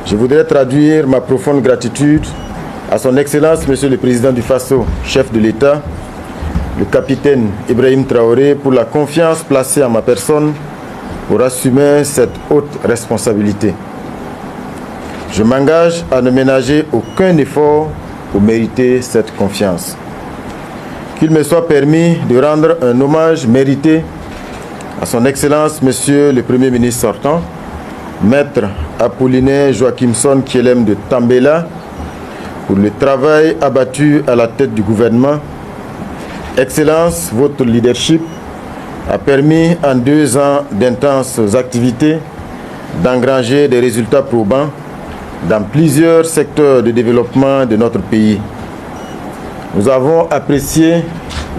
Je voudrais traduire ma profonde gratitude à son Excellence, Monsieur le Président du Faso, chef de l'État, le capitaine Ibrahim Traoré, pour la confiance placée en ma personne pour assumer cette haute responsabilité. Je m'engage à ne ménager aucun effort pour mériter cette confiance. Qu'il me soit permis de rendre un hommage mérité à son Excellence, Monsieur le Premier ministre sortant, Maître Apollinaire Joachimson Kielem de Tambela, pour le travail abattu à la tête du gouvernement. Excellence, votre leadership a permis en 2 ans d'intenses activités d'engranger des résultats probants dans plusieurs secteurs de développement de notre pays. Nous avons apprécié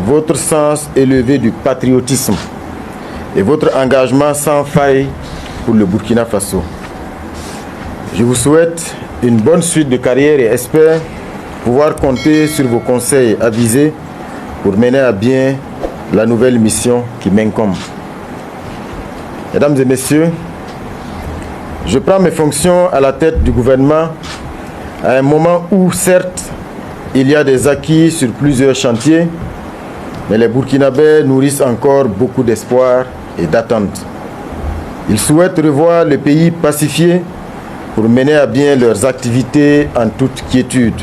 votre sens élevé du patriotisme et votre engagement sans faille pour le Burkina Faso. Je vous souhaite une bonne suite de carrière et espère pouvoir compter sur vos conseils avisés pour mener à bien la nouvelle mission qui m'incombe. Mesdames et messieurs, je prends mes fonctions à la tête du gouvernement à un moment où, certes, il y a des acquis sur plusieurs chantiers, mais les Burkinabés nourrissent encore beaucoup d'espoir et d'attente. Ils souhaitent revoir le pays pacifié pour mener à bien leurs activités en toute quiétude.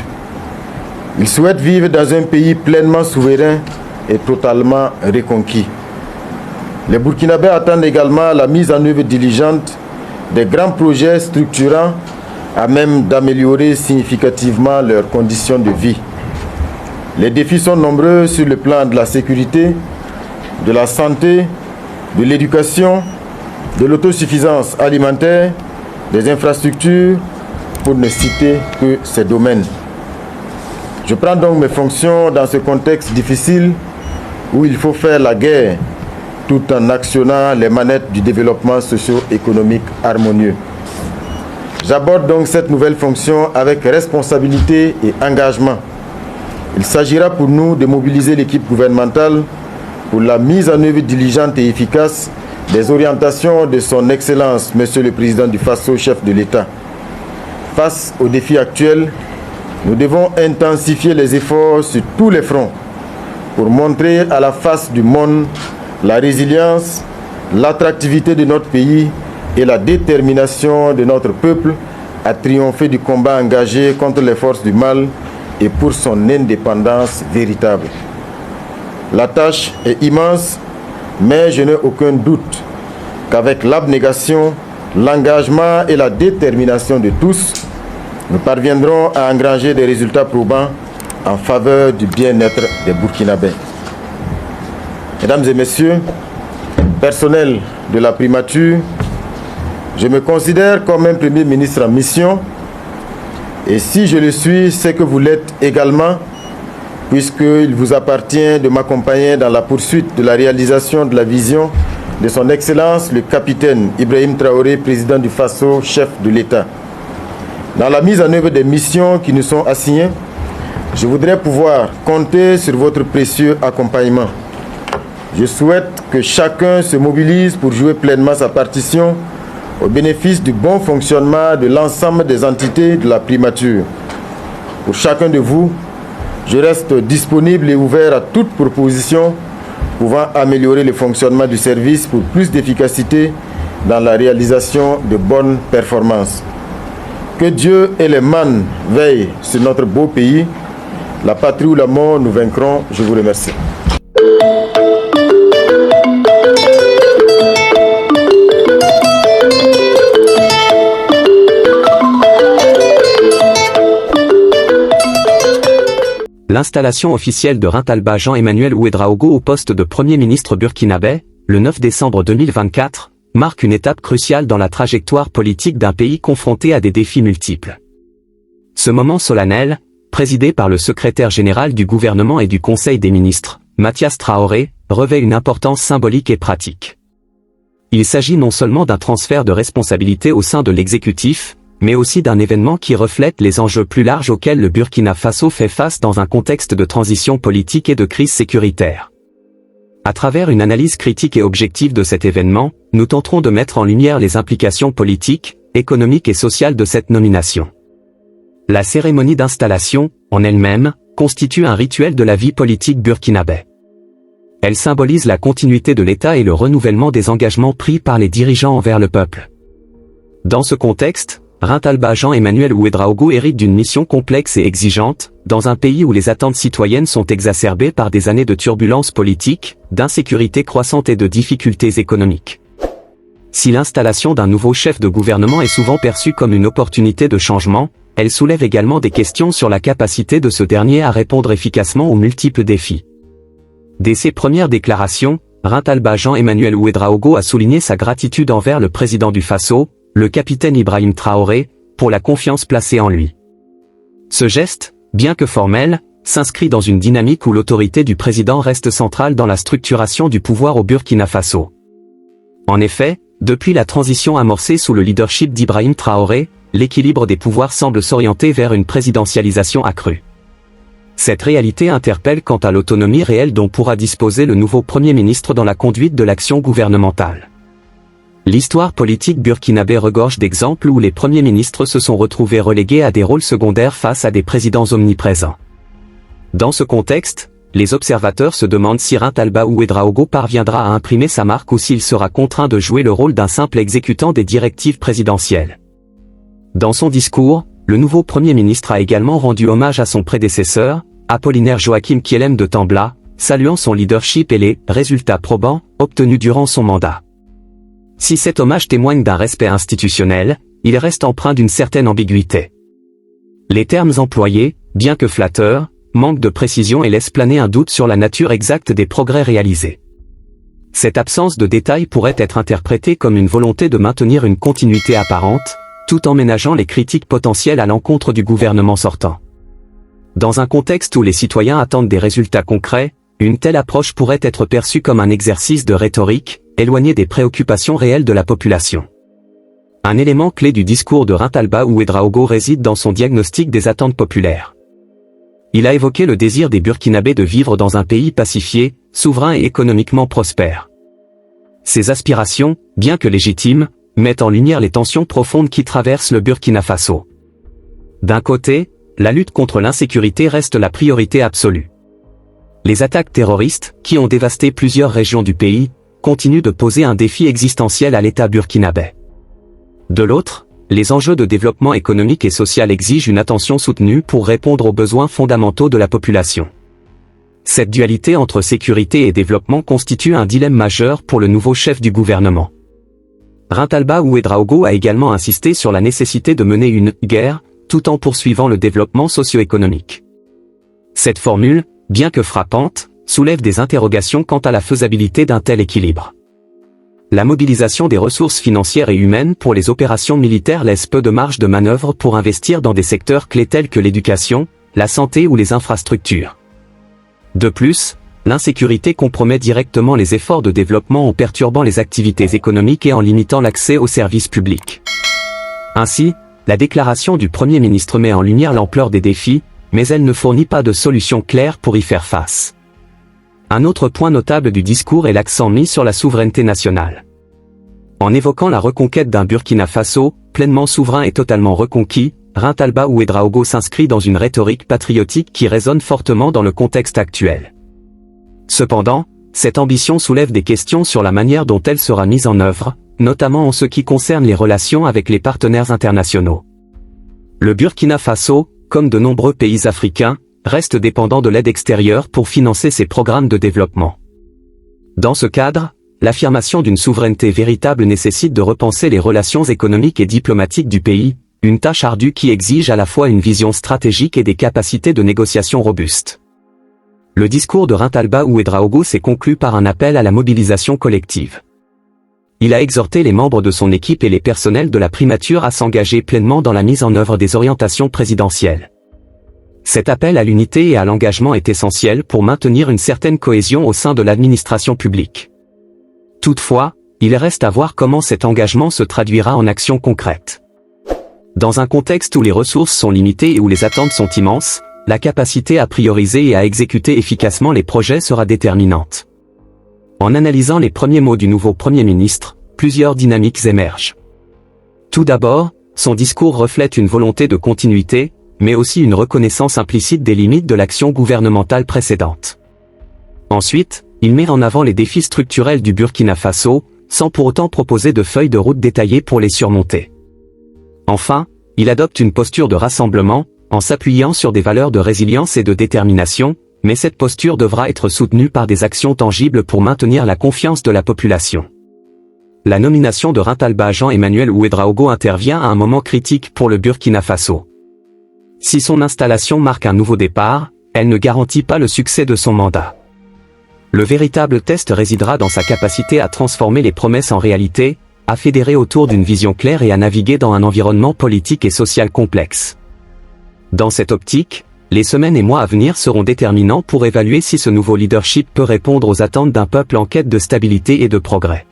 Ils souhaitent vivre dans un pays pleinement souverain et totalement reconquis. Les Burkinabés attendent également la mise en œuvre diligente des grands projets structurants à même d'améliorer significativement leurs conditions de vie. Les défis sont nombreux sur le plan de la sécurité, de la santé, de l'éducation, de l'autosuffisance alimentaire, des infrastructures, pour ne citer que ces domaines. Je prends donc mes fonctions dans ce contexte difficile où il faut faire la guerre tout en actionnant les manettes du développement socio-économique harmonieux. J'aborde donc cette nouvelle fonction avec responsabilité et engagement. Il s'agira pour nous de mobiliser l'équipe gouvernementale pour la mise en œuvre diligente et efficace des orientations de son Excellence, Monsieur le Président du Faso, chef de l'État. Face aux défis actuels, nous devons intensifier les efforts sur tous les fronts pour montrer à la face du monde la résilience, l'attractivité de notre pays et la détermination de notre peuple à triompher du combat engagé contre les forces du mal et pour son indépendance véritable. La tâche est immense, mais je n'ai aucun doute qu'avec l'abnégation, l'engagement et la détermination de tous, nous parviendrons à engranger des résultats probants en faveur du bien-être des Burkinabés. Mesdames et messieurs, personnel de la primature, je me considère comme un Premier ministre en mission et si je le suis, c'est que vous l'êtes également, puisqu'il vous appartient de m'accompagner dans la poursuite de la réalisation de la vision de son Excellence le capitaine Ibrahim Traoré, président du Faso, chef de l'État. Dans la mise en œuvre des missions qui nous sont assignées, je voudrais pouvoir compter sur votre précieux accompagnement. Je souhaite que chacun se mobilise pour jouer pleinement sa partition au bénéfice du bon fonctionnement de l'ensemble des entités de la primature. Pour chacun de vous, je reste disponible et ouvert à toute proposition pouvant améliorer le fonctionnement du service pour plus d'efficacité dans la réalisation de bonnes performances. Que Dieu et les mannes veillent sur notre beau pays. La patrie ou la mort, nous vaincrons. Je vous remercie. L'installation officielle de Rintalba Jean-Emmanuel Ouédraogo au poste de Premier ministre burkinabé, le 9 décembre 2024, marque une étape cruciale dans la trajectoire politique d'un pays confronté à des défis multiples. Ce moment solennel, présidé par le secrétaire général du gouvernement et du Conseil des ministres, Mathias Traoré, revêt une importance symbolique et pratique. Il s'agit non seulement d'un transfert de responsabilité au sein de l'exécutif, mais aussi d'un événement qui reflète les enjeux plus larges auxquels le Burkina Faso fait face dans un contexte de transition politique et de crise sécuritaire. À travers une analyse critique et objective de cet événement, nous tenterons de mettre en lumière les implications politiques, économique et social de cette nomination. La cérémonie d'installation, en elle-même, constitue un rituel de la vie politique burkinabé. Elle symbolise la continuité de l'État et le renouvellement des engagements pris par les dirigeants envers le peuple. Dans ce contexte, Rintalba Jean-Emmanuel Ouédraogo hérite d'une mission complexe et exigeante, dans un pays où les attentes citoyennes sont exacerbées par des années de turbulences politiques, d'insécurité croissante et de difficultés économiques. Si l'installation d'un nouveau chef de gouvernement est souvent perçue comme une opportunité de changement, elle soulève également des questions sur la capacité de ce dernier à répondre efficacement aux multiples défis. Dès ses premières déclarations, Rintalba Jean-Emmanuel Ouédraogo a souligné sa gratitude envers le président du Faso, le capitaine Ibrahim Traoré, pour la confiance placée en lui. Ce geste, bien que formel, s'inscrit dans une dynamique où l'autorité du président reste centrale dans la structuration du pouvoir au Burkina Faso. En effet, depuis la transition amorcée sous le leadership d'Ibrahim Traoré, l'équilibre des pouvoirs semble s'orienter vers une présidentialisation accrue. Cette réalité interpelle quant à l'autonomie réelle dont pourra disposer le nouveau Premier ministre dans la conduite de l'action gouvernementale. L'histoire politique burkinabé regorge d'exemples où les premiers ministres se sont retrouvés relégués à des rôles secondaires face à des présidents omniprésents. Dans ce contexte, les observateurs se demandent si Rintalba Ouédraogo parviendra à imprimer sa marque ou s'il sera contraint de jouer le rôle d'un simple exécutant des directives présidentielles. Dans son discours, le nouveau Premier ministre a également rendu hommage à son prédécesseur, Apollinaire Joachim Kielem de Tambla, saluant son leadership et les résultats probants obtenus durant son mandat. Si cet hommage témoigne d'un respect institutionnel, il reste empreint d'une certaine ambiguïté. Les termes employés, bien que flatteurs, manquent de précision et laissent planer un doute sur la nature exacte des progrès réalisés. Cette absence de détails pourrait être interprétée comme une volonté de maintenir une continuité apparente, tout en ménageant les critiques potentielles à l'encontre du gouvernement sortant. Dans un contexte où les citoyens attendent des résultats concrets, une telle approche pourrait être perçue comme un exercice de rhétorique, éloigné des préoccupations réelles de la population. Un élément clé du discours de Rintalba Ouédraogo réside dans son diagnostic des attentes populaires. Il a évoqué le désir des Burkinabés de vivre dans un pays pacifié, souverain et économiquement prospère. Ces aspirations, bien que légitimes, mettent en lumière les tensions profondes qui traversent le Burkina Faso. D'un côté, la lutte contre l'insécurité reste la priorité absolue. Les attaques terroristes, qui ont dévasté plusieurs régions du pays, continuent de poser un défi existentiel à l'État burkinabé. De l'autre, les enjeux de développement économique et social exigent une attention soutenue pour répondre aux besoins fondamentaux de la population. Cette dualité entre sécurité et développement constitue un dilemme majeur pour le nouveau chef du gouvernement. Rintalba Ouédraogo a également insisté sur la nécessité de mener une « guerre » tout en poursuivant le développement socio-économique. Cette formule, bien que frappante, soulève des interrogations quant à la faisabilité d'un tel équilibre. La mobilisation des ressources financières et humaines pour les opérations militaires laisse peu de marge de manœuvre pour investir dans des secteurs clés tels que l'éducation, la santé ou les infrastructures. De plus, l'insécurité compromet directement les efforts de développement en perturbant les activités économiques et en limitant l'accès aux services publics. Ainsi, la déclaration du Premier ministre met en lumière l'ampleur des défis, mais elle ne fournit pas de solution claire pour y faire face. Un autre point notable du discours est l'accent mis sur la souveraineté nationale. En évoquant la reconquête d'un Burkina Faso, pleinement souverain et totalement reconquis, Rintalba Ouédraogo s'inscrit dans une rhétorique patriotique qui résonne fortement dans le contexte actuel. Cependant, cette ambition soulève des questions sur la manière dont elle sera mise en œuvre, notamment en ce qui concerne les relations avec les partenaires internationaux. Le Burkina Faso, comme de nombreux pays africains, reste dépendant de l'aide extérieure pour financer ses programmes de développement. Dans ce cadre, l'affirmation d'une souveraineté véritable nécessite de repenser les relations économiques et diplomatiques du pays, une tâche ardue qui exige à la fois une vision stratégique et des capacités de négociation robustes. Le discours de Rintalba Ouédraogo s'est conclu par un appel à la mobilisation collective. Il a exhorté les membres de son équipe et les personnels de la primature à s'engager pleinement dans la mise en œuvre des orientations présidentielles. Cet appel à l'unité et à l'engagement est essentiel pour maintenir une certaine cohésion au sein de l'administration publique. Toutefois, il reste à voir comment cet engagement se traduira en actions concrètes. Dans un contexte où les ressources sont limitées et où les attentes sont immenses, la capacité à prioriser et à exécuter efficacement les projets sera déterminante. En analysant les premiers mots du nouveau Premier ministre, plusieurs dynamiques émergent. Tout d'abord, son discours reflète une volonté de continuité, mais aussi une reconnaissance implicite des limites de l'action gouvernementale précédente. Ensuite, il met en avant les défis structurels du Burkina Faso, sans pour autant proposer de feuilles de route détaillées pour les surmonter. Enfin, il adopte une posture de rassemblement, en s'appuyant sur des valeurs de résilience et de détermination, mais cette posture devra être soutenue par des actions tangibles pour maintenir la confiance de la population. La nomination de Rintalba Jean-Emmanuel Ouédraogo intervient à un moment critique pour le Burkina Faso. Si son installation marque un nouveau départ, elle ne garantit pas le succès de son mandat. Le véritable test résidera dans sa capacité à transformer les promesses en réalité, à fédérer autour d'une vision claire et à naviguer dans un environnement politique et social complexe. Dans cette optique, les semaines et mois à venir seront déterminants pour évaluer si ce nouveau leadership peut répondre aux attentes d'un peuple en quête de stabilité et de progrès.